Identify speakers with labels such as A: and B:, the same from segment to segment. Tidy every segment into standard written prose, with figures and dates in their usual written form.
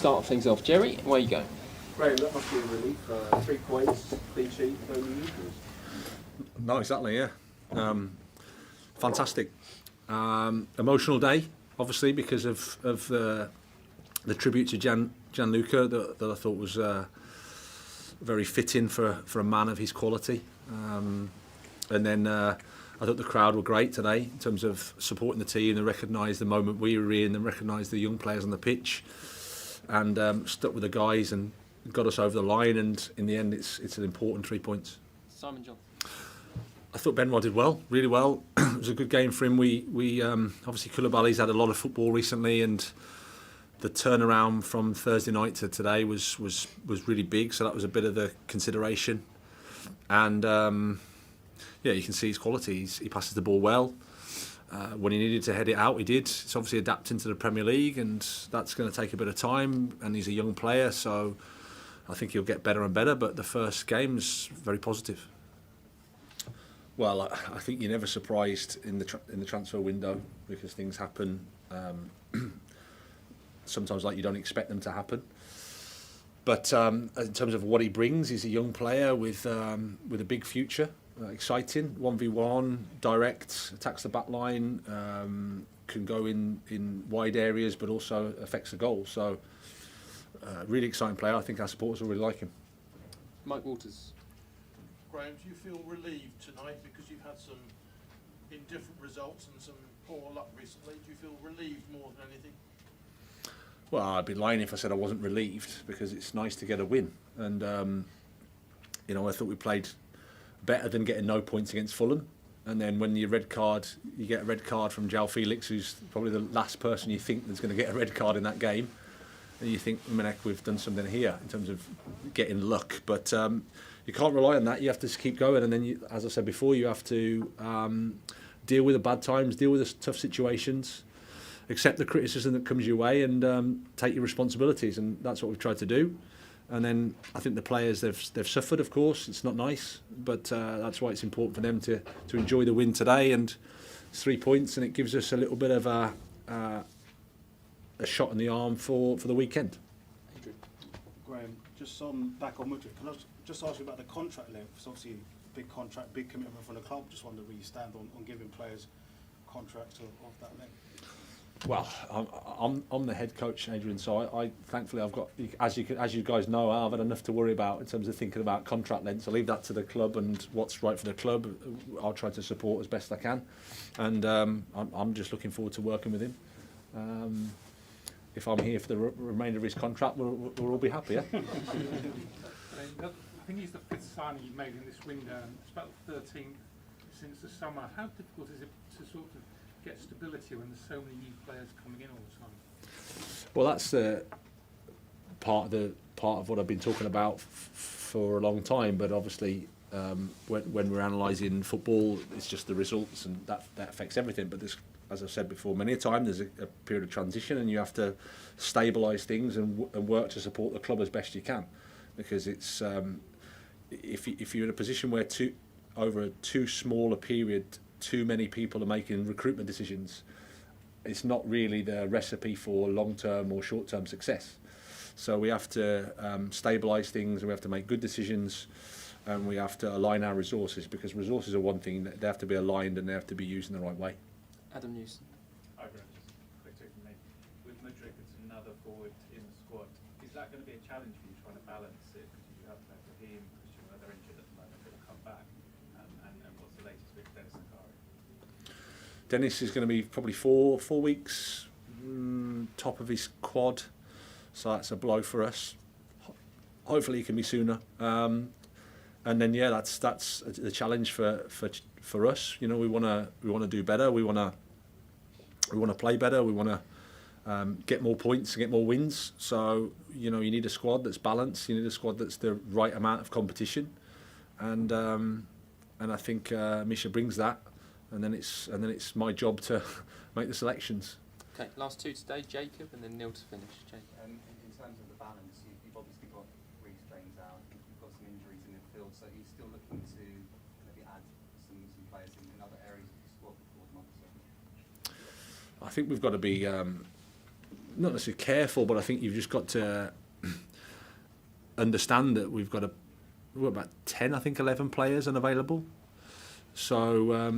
A: start things off. Jerry, where you go?
B: Graham, that must be a relief. 3 points, clean sheet, no new injuries.
C: No, exactly, yeah. Fantastic. Emotional day, obviously, because of the tribute to Gianluca that I thought was very fitting for a man of his quality. And then I thought the crowd were great today in terms of supporting the team. They recognised the moment we were in, and recognised the young players on the pitch, and stuck with the guys and got us over the line. And in the end, it's an important 3 points.
A: Simon John.
C: I thought Benoit did well, really well. It was a good game for him. We obviously Koulibaly's had a lot of football recently, and the turnaround from Thursday night to today was really big. So that was a bit of the consideration. And yeah, you can see his qualities. He passes the ball well. When he needed to head it out, he did. It's obviously adapting to the Premier League, and that's going to take a bit of time. And he's a young player, so I think he'll get better and better. But the first game's very positive. Well, I think you're never surprised in the transfer window, because things happen sometimes like you don't expect them to happen. But in terms of what he brings, he's a young player with a big future, exciting, 1v1, direct, attacks the back line, can go in wide areas, but also affects the goal. So really exciting player. I think our supporters will really like him.
A: Mike Walters.
D: Graham, do you feel relieved tonight because you've had some indifferent results and some poor luck recently? Do you feel relieved more than anything?
C: Well, I'd be lying if I said I wasn't relieved, because it's nice to get a win. And, I thought we played better than getting no points against Fulham. And then when you get a red card from João Felix, who's probably the last person you think that's going to get a red card in that game. And you think, we've done something here in terms of getting luck. But you can't rely on that. You have to just keep going. And then, as I said before, you have to deal with the bad times, deal with the tough situations, accept the criticism that comes your way, and take your responsibilities. And that's what we've tried to do. And then I think the players, they've suffered, of course. It's not nice, but that's why it's important for them to enjoy the win today. And it's 3 points, and it gives us a little bit of a shot in the arm for the weekend.
E: Graham, just back on Mudryk, can I just ask you about the contract length? It's obviously a big contract, big commitment from the club. Just wonder where you stand on giving players contracts of that length.
C: Well, I'm the head coach, Adrian. So I thankfully I've got, as you guys know, I've had enough to worry about in terms of thinking about contract lengths. I leave that to the club and what's right for the club. I'll try to support as best I can, and I'm just looking forward to working with him. If I'm here for the remainder of his contract, we'll all be happy. Yeah?
F: I think he's the 5th signing you've made in this window. It's about the 13th since the summer. How difficult is it to sort of get stability when there's so many new players coming in all the time?
C: Well, that's part of what I've been talking about for a long time. But obviously, when we're analysing football, it's just the results, and that affects everything. But there's, as I've said before many a time, there's a period of transition, and you have to stabilise things and work to support the club as best you can, because it's if you're in a position where over a too small a period, too many people are making recruitment decisions, it's not really the recipe for long-term or short-term success. So we have to stabilise things, and we have to make good decisions, and we have to align our resources, because resources are one thing, they have to be aligned and they have to be used in the right way.
A: Adam Newson.
G: Hi, Graham. Just quick take from me. With Mudryk, it's another forward in the squad. Is that going to be a challenge for you trying to balance it? Because you have Raheem, Christian, where they're injured at the moment, they'll come back. And what's the latest with Dennis Zakari?
C: Dennis is going to be probably four weeks top of his quad, so that's a blow for us. Hopefully he can be sooner. And then that's the challenge for us. We want to do better. We want to play better. We want to get more points and get more wins. So you need a squad that's balanced. You need a squad that's the right amount of competition, and I think Misha brings that. And then it's my job to make the selections.
A: Okay, last two today, Jacob, and then Neil to finish. Jacob.
H: In terms of the balance, you've obviously got Reece James out, you've got some injuries in midfield, so you're still looking to maybe add some players in other areas of the squad before the month's over.
C: I think we've got to be not necessarily careful, but I think you've just got to understand that we've got about 10, I think 11 players unavailable. So,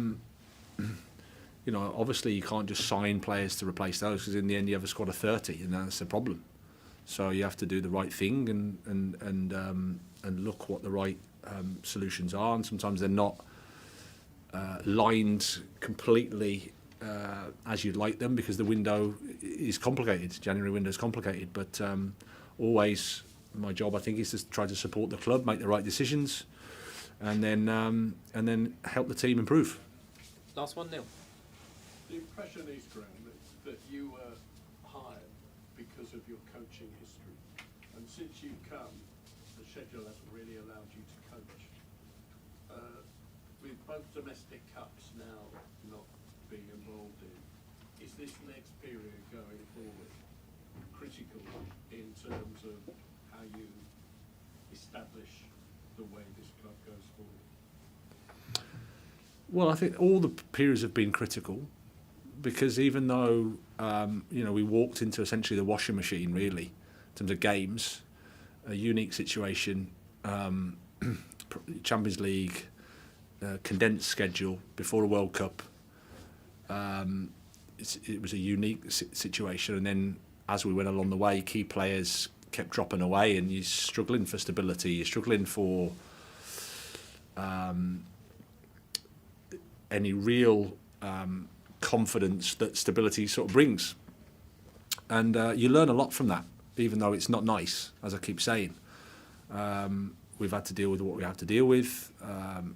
C: you know, obviously you can't just sign players to replace those, because in the end you have a squad of 30, and that's the problem. So you have to do the right thing and look what the right solutions are, and sometimes they're not lined completely as you'd like them, because the window is complicated. January window is complicated, but always my job, I think, is to try to support the club, make the right decisions, and then help the team improve.
A: Last one, Neil.
I: The impression is, Graham, that you were hired because of your coaching history, and since you've come, the schedule hasn't really allowed you to coach. With both domestic cups now not being involved in, is this next period going forward critical in terms of how you establish the way this club goes forward?
C: Well, I think all the periods have been critical, because even though you know, we walked into essentially the washing machine, really, in terms of games, a unique situation, Champions League, condensed schedule before a World Cup. It was a unique situation, and then as we went along the way, key players kept dropping away, and you're struggling for stability, you're struggling for any real confidence that stability sort of brings. And you learn a lot from that, even though it's not nice, as I keep saying. We've had to deal with what we have to deal with.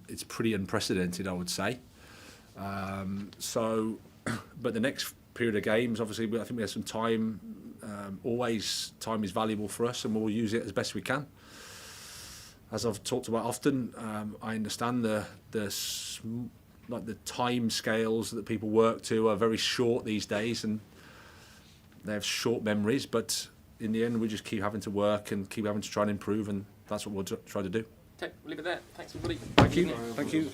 C: It's pretty unprecedented, I would say. But the next period of games, obviously, I think we have some time. Always time is valuable for us, and we'll use it as best we can. As I've talked about often, I understand the time scales that people work to are very short these days, and they have short memories, but in the end we just keep having to work and keep having to try and improve, and that's what we'll try to do.
A: Okay, we'll leave it there. Thanks, everybody.
C: Thank you.